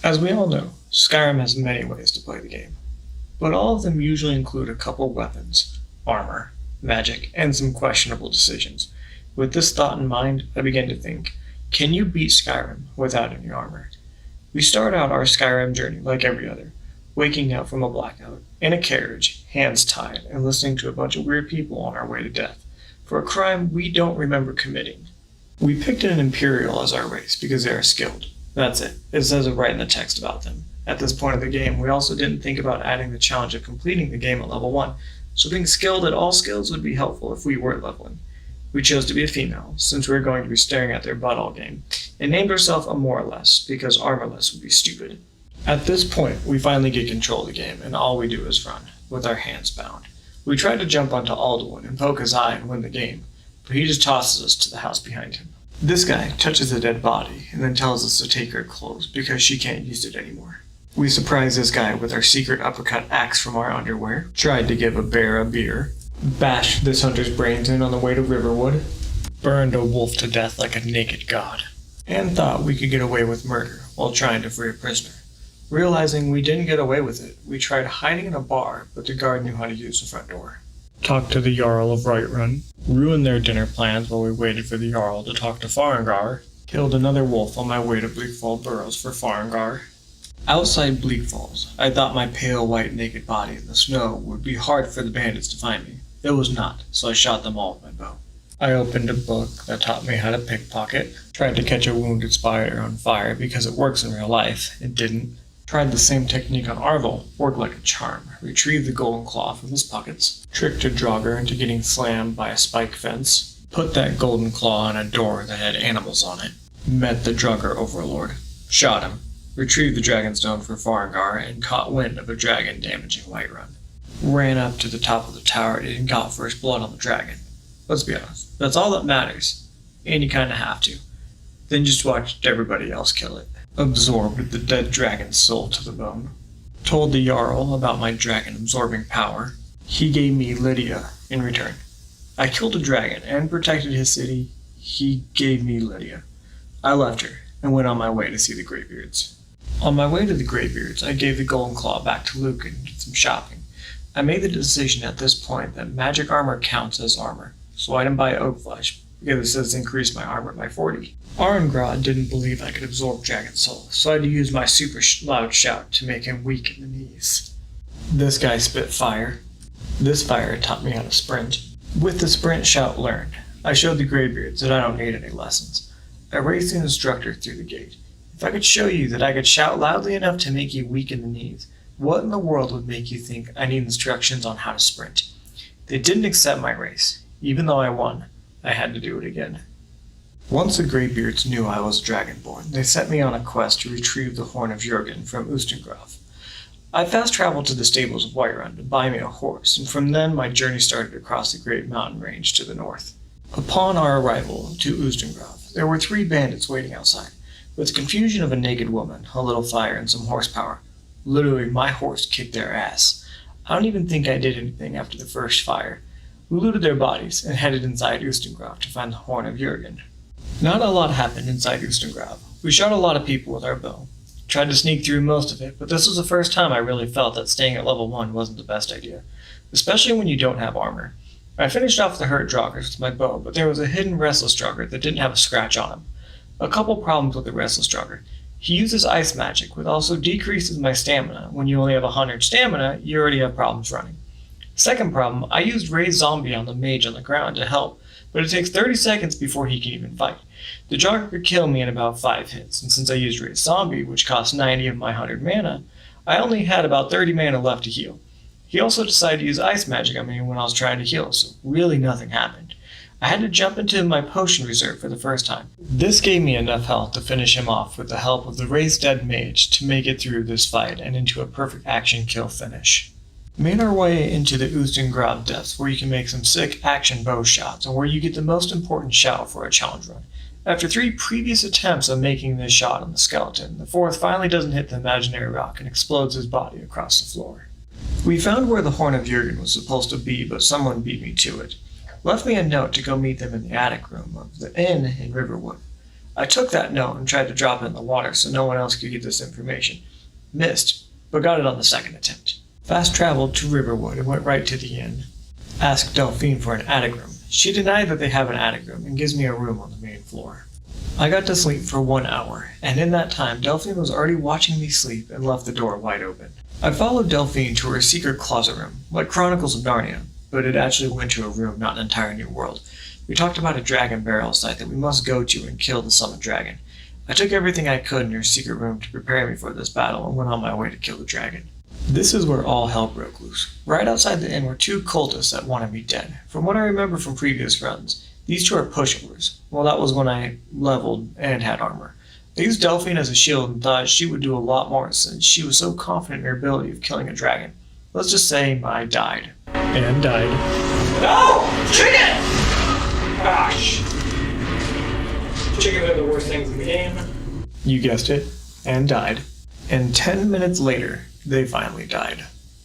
As we all know, Skyrim has many ways to play the game, but all of them usually include a couple weapons, armor, magic, and some questionable decisions. With this thought in mind, I began to think, can you beat Skyrim without any armor? We start out our Skyrim journey like every other, waking up from a blackout, in a carriage, hands tied, and listening to a bunch of weird people on our way to death, for a crime we don't remember committing. We picked an Imperial as our race because they are skilled. That's it. It says it right in the text about them. At this point of the game, we also didn't think about adding the challenge of completing the game at level 1, so being skilled at all skills would be helpful if we were leveling. We chose to be a female, since we were going to be staring at their butt all game, and named ourselves Amoreless because armorless would be stupid. At this point, we finally get control of the game, and all we do is run, with our hands bound. We tried to jump onto Alduin and poke his eye and win the game, but he just tosses us to the house behind him. This guy touches a dead body and then tells us to take her clothes because she can't use it anymore. We surprise this guy with our secret uppercut axe from our underwear, tried to give a bear a beer, bashed this hunter's brains in on the way to Riverwood, burned a wolf to death like a naked god, and thought we could get away with murder while trying to free a prisoner. Realizing we didn't get away with it, we tried hiding in a bar, but the guard knew how to use the front door. Talked to the Jarl of Whiterun, ruined their dinner plans while we waited for the Jarl to talk to Farengar, killed another wolf on my way to Bleakfall Burrows for Farengar. Outside Bleak Falls, I thought my pale white naked body in the snow would be hard for the bandits to find me. It was not, so I shot them all with my bow. I opened a book that taught me how to pickpocket, tried to catch a wounded spider on fire because it works in real life. It didn't. Tried the same technique on Arvel, worked like a charm, retrieved the golden claw from his pockets, tricked a jogger into getting slammed by a spike fence, put that golden claw on a door that had animals on it, met the jogger overlord, shot him, retrieved the dragon stone for Farengar, and caught wind of a dragon damaging Whiterun. Ran up to the top of the tower and got first blood on the dragon. Let's be honest, that's all that matters, and you kinda have to. Then just watched everybody else kill it. Absorbed the dead dragon's soul to the bone. Told the Jarl about my dragon-absorbing power. He gave me Lydia in return. I killed a dragon and protected his city. He gave me Lydia. I left her and went on my way to see the Greybeards. On my way to the Greybeards, I gave the golden claw back to Luke and did some shopping. I made the decision at this point that magic armor counts as armor, so I didn't buy oak flesh because it says increase my armor by 40. Arngrod didn't believe I could absorb Dragon's soul, so I had to use my super loud shout to make him weak in the knees. This guy spit fire. This fire taught me how to sprint. With the sprint shout learned, I showed the Greybeards that I don't need any lessons. I raced the instructor through the gate. If I could show you that I could shout loudly enough to make you weak in the knees, what in the world would make you think I need instructions on how to sprint? They didn't accept my race. Even though I won, I had to do it again. Once the Greybeards knew I was Dragonborn, they sent me on a quest to retrieve the Horn of Jurgen from Ustengrav. I fast-traveled to the stables of Whiterun to buy me a horse, and from then my journey started across the great mountain range to the north. Upon our arrival to Ustengrav, there were 3 bandits waiting outside, with the confusion of a naked woman, a little fire, and some horsepower. Literally, my horse kicked their ass. I don't even think I did anything after the first fire. We looted their bodies and headed inside Ustengrav to find the Horn of Jurgen. Not a lot happened inside Ustengrav. We shot a lot of people with our bow. Tried to sneak through most of it, but this was the first time I really felt that staying at level 1 wasn't the best idea, especially when you don't have armor. I finished off the hurt joggers with my bow, but there was a hidden restless jogger that didn't have a scratch on him. A couple problems with the restless jogger. He uses ice magic, which also decreases my stamina. When you only have 100 stamina, you already have problems running. Second problem, I used Raised Zombie on the mage on the ground to help, but it takes 30 seconds before he can even fight. The jogger could kill me in about 5 hits, and since I used Raised Zombie, which cost 90 of my 100 mana, I only had about 30 mana left to heal. He also decided to use ice magic on me when I was trying to heal, so really nothing happened. I had to jump into my potion reserve for the first time. This gave me enough health to finish him off with the help of the Raised Dead Mage to make it through this fight and into a perfect action kill finish. Made our way into the Ustengrav depths where you can make some sick action bow shots and where you get the most important shout for a challenge run. After 3 previous attempts of making this shot on the skeleton, the 4th finally doesn't hit the imaginary rock and explodes his body across the floor. We found where the Horn of Jurgen was supposed to be, but someone beat me to it. Left me a note to go meet them in the attic room of the inn in Riverwood. I took that note and tried to drop it in the water so no one else could get this information. Missed, but got it on the second attempt. Fast traveled to Riverwood and went right to the inn. Asked Delphine for an attic room. She denied that they have an attic room and gives me a room on the main floor. I got to sleep for 1 hour, and in that time Delphine was already watching me sleep and left the door wide open. I followed Delphine to her secret closet room, like Chronicles of Narnia, but it actually went to a room, not an entire new world. We talked about a dragon burial site that we must go to and kill the summoned dragon. I took everything I could in her secret room to prepare me for this battle and went on my way to kill the dragon. This is where all hell broke loose. Right outside the inn were 2 cultists that wanted me dead. From what I remember from previous runs, these 2 are pushovers. Well, that was when I leveled and had armor. I used Delphine as a shield and thought she would do a lot more since she was so confident in her ability of killing a dragon. Let's just say I died. And died. No! Chicken! Gosh. Chickens are the worst things in the game. You guessed it. And died. And 10 minutes later, they finally died.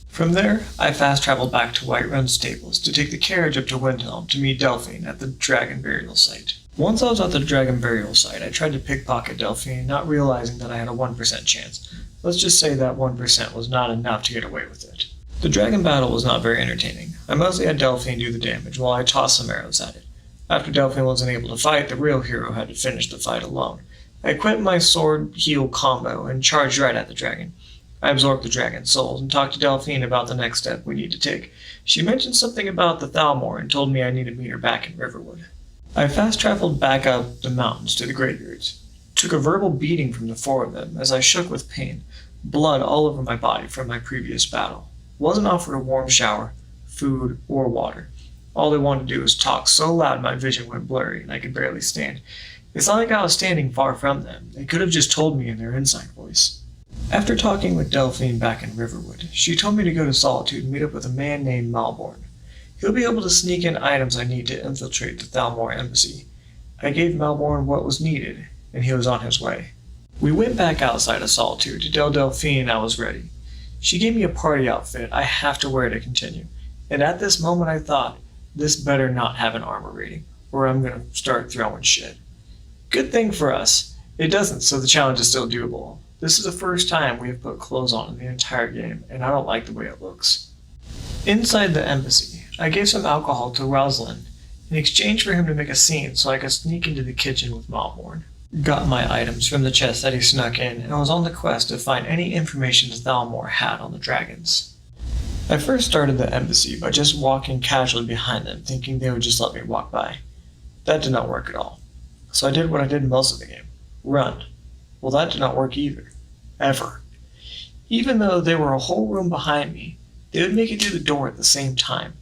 From there, I fast traveled back to Whiterun Stables to take the carriage up to Windhelm to meet Delphine at the dragon burial site. Once I was at the dragon burial site, I tried to pickpocket Delphine, not realizing that I had a 1% chance. Let's just say that 1% was not enough to get away with it. The dragon battle was not very entertaining. I mostly had Delphine do the damage while I tossed some arrows at it. After Delphine wasn't able to fight, the real hero had to finish the fight alone. I equipped my sword heal combo and charged right at the dragon. I absorbed the dragon's souls and talked to Delphine about the next step we need to take. She mentioned something about the Thalmor and told me I need to meet her back in Riverwood. I fast traveled back up the mountains to the graveyards. Took a verbal beating from the 4 of them as I shook with pain, blood all over my body from my previous battle. Wasn't offered a warm shower, food, or water. All they wanted to do was talk so loud my vision went blurry and I could barely stand. It's not like I was standing far from them. They could have just told me in their inside voice. After talking with Delphine back in Riverwood, she told me to go to Solitude and meet up with a man named Malborn. He'll be able to sneak in items I need to infiltrate the Thalmor embassy. I gave Malborn what was needed, and he was on his way. We went back outside of Solitude to tell Delphine I was ready. She gave me a party outfit I have to wear to continue, and at this moment I thought, this better not have an armor rating, or I'm gonna start throwing shit. Good thing for us, it doesn't, so the challenge is still doable. This is the first time we have put clothes on in the entire game, and I don't like the way it looks. Inside the embassy, I gave some alcohol to Rosalind in exchange for him to make a scene so I could sneak into the kitchen with Malborn. Got my items from the chest that he snuck in, and was on the quest to find any information that Thalmor had on the dragons. I first started the embassy by just walking casually behind them, thinking they would just let me walk by. That did not work at all. So I did what I did most of the game. Run. Well, that did not work either. Ever. Even though they were a whole room behind me, they would make it through the door at the same time.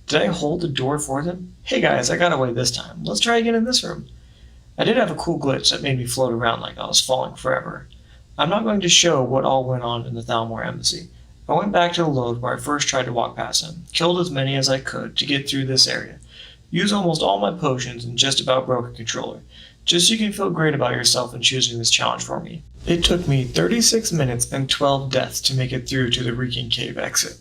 Did I hold the door for them? Hey guys, I got away this time. Let's try again in this room. I did have a cool glitch that made me float around like I was falling forever. I'm not going to show what all went on in the Thalmor embassy. I went back to the load where I first tried to walk past him, killed as many as I could to get through this area, used almost all my potions and just about broke a controller. Just so you can feel great about yourself in choosing this challenge for me. It took me 36 minutes and 12 deaths to make it through to the Reeking Cave exit.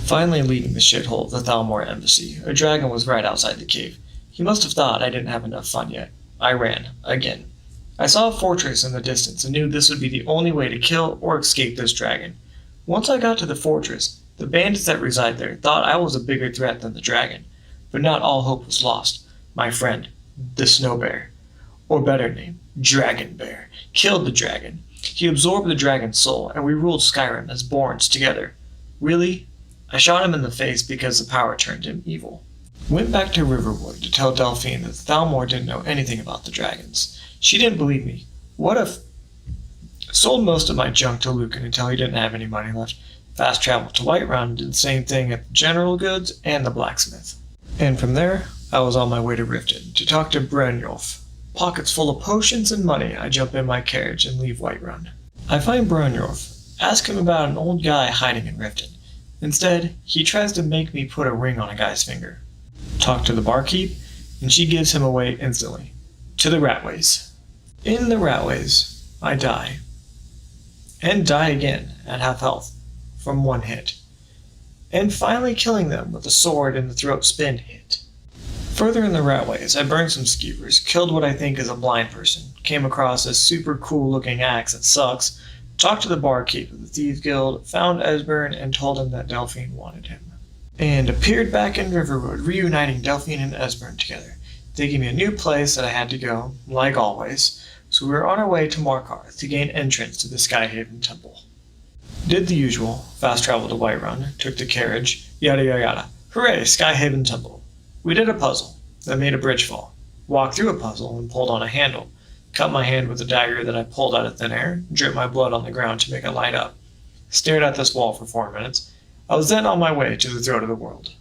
Finally leaving the shithole of the Thalmor embassy, a dragon was right outside the cave. He must have thought I didn't have enough fun yet. I ran, again. I saw a fortress in the distance and knew this would be the only way to kill or escape this dragon. Once I got to the fortress, the bandits that reside there thought I was a bigger threat than the dragon. But not all hope was lost. My friend, the Snow Bear, or better name, Dragon Bear, killed the dragon. He absorbed the dragon's soul, and we ruled Skyrim as Borns together. Really? I shot him in the face because the power turned him evil. Went back to Riverwood to tell Delphine that Thalmor didn't know anything about the dragons. She didn't believe me. What if... Sold most of my junk to Lucan until he didn't have any money left. Fast traveled to Whiterun and did the same thing at the General Goods and the blacksmith. And from there, I was on my way to Riften to talk to Brynjolf. Pockets full of potions and money, I jump in my carriage and leave Whiterun. I find Brynjolf, ask him about an old guy hiding in Riften. Instead, he tries to make me put a ring on a guy's finger. Talk to the barkeep, and she gives him away instantly. To the Ratways. In the Ratways, I die. And die again, at half health, from one hit. And finally killing them with a sword in the throat spin hit. Further in the ratways, I burned some skeevers, killed what I think is a blind person, came across a super cool looking axe that sucks, talked to the barkeep of the Thieves Guild, found Esbern, and told him that Delphine wanted him. And appeared back in Riverwood, reuniting Delphine and Esbern together. They gave me a new place that I had to go, like always, so we were on our way to Markarth to gain entrance to the Skyhaven Temple. Did the usual, fast travel to Whiterun, took the carriage, yada yada yada. Hooray, Skyhaven Temple. We did a puzzle that made a bridge fall, walked through a puzzle and pulled on a handle, cut my hand with a dagger that I pulled out of thin air, dripped my blood on the ground to make it light up, stared at this wall for 4 minutes. I was then on my way to the throat of the world.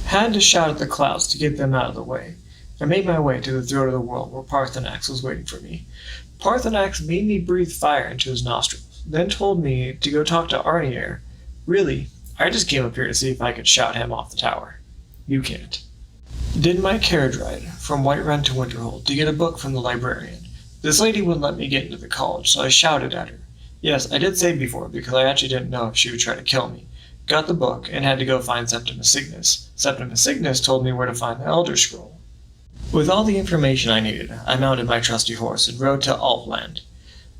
Had to shout at the clouds to get them out of the way. I made my way to the throat of the world where Parthenax was waiting for me. Parthenax made me breathe fire into his nostrils, then told me to go talk to Arnier. Really, I just came up here to see if I could shout him off the tower. You can't. Did my carriage ride from Whiterun to Winterhold to get a book from the librarian. This lady wouldn't let me get into the college, so I shouted at her. Yes, I did say before, because I actually didn't know if she would try to kill me. Got the book, and had to go find Septimus Signus. Septimus Signus told me where to find the Elder Scroll. With all the information I needed, I mounted my trusty horse and rode to Alfland.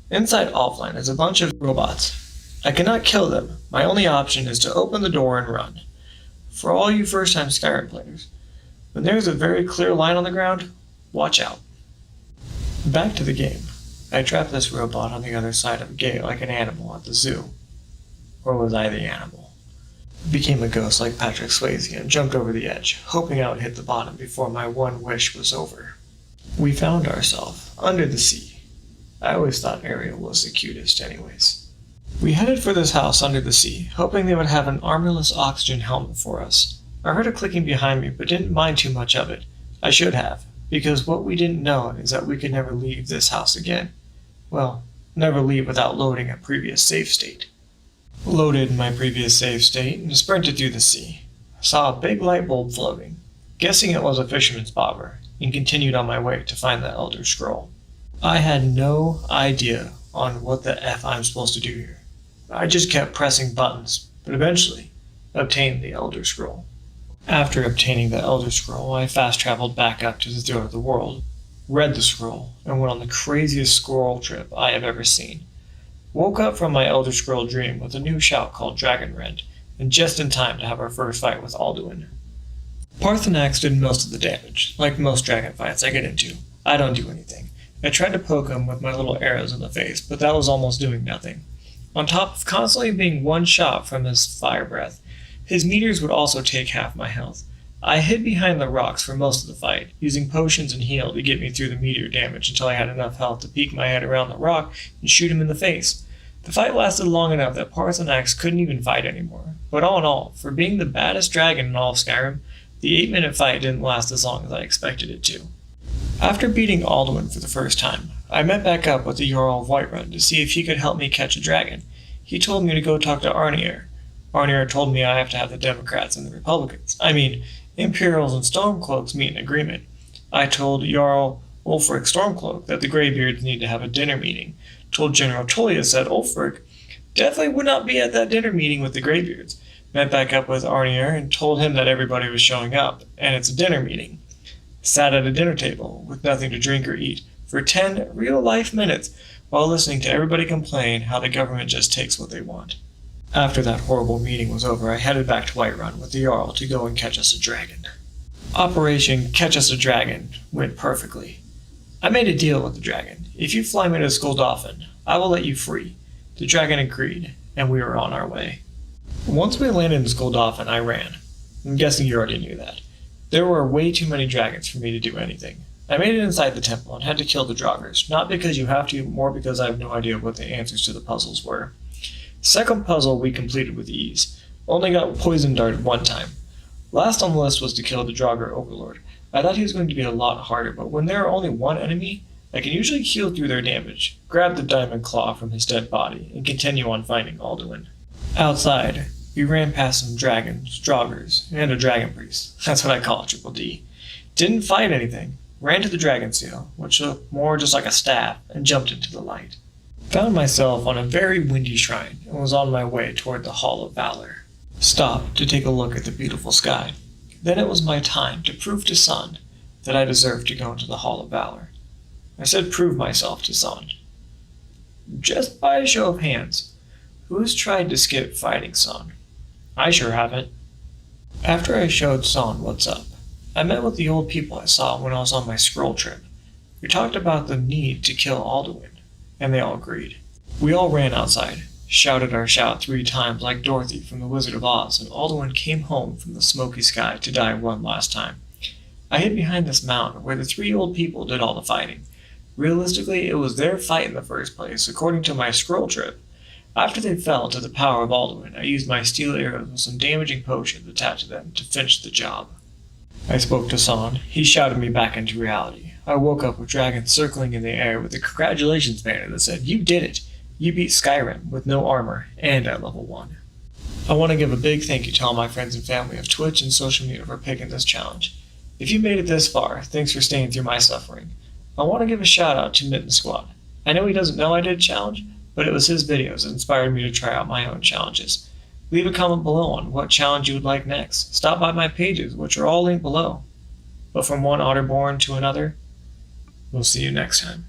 Inside Alfland is a bunch of robots. I cannot kill them. My only option is to open the door and run. For all you first-time Skyrim players, when there is a very clear line on the ground, watch out. Back to the game. I trapped this robot on the other side of a gate like an animal at the zoo. Or was I the animal? Became a ghost like Patrick Swayze and jumped over the edge, hoping I would hit the bottom before my one wish was over. We found ourselves under the sea. I always thought Ariel was the cutest anyways. We headed for this house under the sea, hoping they would have an armorless oxygen helmet for us. I heard a clicking behind me, but didn't mind too much of it. I should have, because what we didn't know is that we could never leave this house again. Well, never leave without loading a previous save state. Loaded my previous save state and sprinted through the sea. Saw a big light bulb floating, guessing it was a fisherman's bobber, and continued on my way to find the Elder Scroll. I had no idea on what the F I'm supposed to do here. I just kept pressing buttons, but eventually obtained the Elder Scroll. After obtaining the Elder Scroll, I fast-traveled back up to the throat of the world, read the scroll, and went on the craziest scroll trip I have ever seen. Woke up from my Elder Scroll dream with a new shout called Dragon Rend, and just in time to have our first fight with Alduin. Parthenax did most of the damage. Like most dragon fights I get into, I don't do anything. I tried to poke him with my little arrows in the face, but that was almost doing nothing. On top of constantly being one shot from his fire breath, his meteors would also take half my health. I hid behind the rocks for most of the fight, using potions and heal to get me through the meteor damage until I had enough health to peek my head around the rock and shoot him in the face. The fight lasted long enough that Parthenax couldn't even fight anymore. But all in all, for being the baddest dragon in all of Skyrim, the 8-minute fight didn't last as long as I expected it to. After beating Alduin for the first time, I met back up with the Jarl of Whiterun to see if he could help me catch a dragon. He told me to go talk to Arnier. Arnier told me I have to have the Democrats and the Republicans, Imperials and Stormcloaks meet in agreement. I told Jarl Ulfric Stormcloak that the Greybeards need to have a dinner meeting. Told General Tullius that Ulfric definitely would not be at that dinner meeting with the Greybeards. Met back up with Arnier and told him that everybody was showing up, and it's a dinner meeting. Sat at a dinner table with nothing to drink or eat for 10 real-life minutes while listening to everybody complain how the government just takes what they want. After that horrible meeting was over, I headed back to Whiterun with the Jarl to go and catch us a dragon. Operation Catch Us a Dragon went perfectly. I made a deal with the dragon. If you fly me to Skuldafn, I will let you free. The dragon agreed, and we were on our way. Once we landed in Skuldafn, I ran. I'm guessing you already knew that. There were way too many dragons for me to do anything. I made it inside the temple and had to kill the Draugrs, not because you have to, more because I have no idea what the answers to the puzzles were. Second puzzle we completed with ease. Only got poison darted one time. Last on the list was to kill the Draugr Overlord. I thought he was going to be a lot harder, but when there are only one enemy, I can usually heal through their damage, grab the diamond claw from his dead body, and continue on finding Alduin. Outside, we ran past some dragons, Draugrs, and a dragon priest. That's what I call it, Triple D. Didn't fight anything. Ran to the dragon seal, which looked more just like a staff, and jumped into the light. Found myself on a very windy shrine, and was on my way toward the Hall of Valor. Stopped to take a look at the beautiful sky. Then it was my time to prove to Sun that I deserved to go into the Hall of Valor. I said prove myself to Sun. Just by a show of hands, who has tried to skip fighting Sun? I sure haven't. After I showed Sun what's up, I met with the old people I saw when I was on my scroll trip. We talked about the need to kill Alduin, and they all agreed. We all ran outside, shouted our shout 3 times like Dorothy from The Wizard of Oz, and Alduin came home from the smoky sky to die one last time. I hid behind this mountain where the 3 old people did all the fighting. Realistically, it was their fight in the first place, according to my scroll trip. After they fell to the power of Alduin, I used my steel arrows and some damaging potions attached to them to finish the job. I spoke to Son. He shouted me back into reality. I woke up with dragons circling in the air with a congratulations banner that said, "You did it! You beat Skyrim with no armor and at level 1. I want to give a big thank you to all my friends and family of Twitch and social media for picking this challenge. If you made it this far, thanks for staying through my suffering. I want to give a shout out to Mitten Squad. I know he doesn't know I did a challenge, but it was his videos that inspired me to try out my own challenges. Leave a comment below on what challenge you would like next. Stop by my pages, which are all linked below. But from one Otterborn to another, we'll see you next time.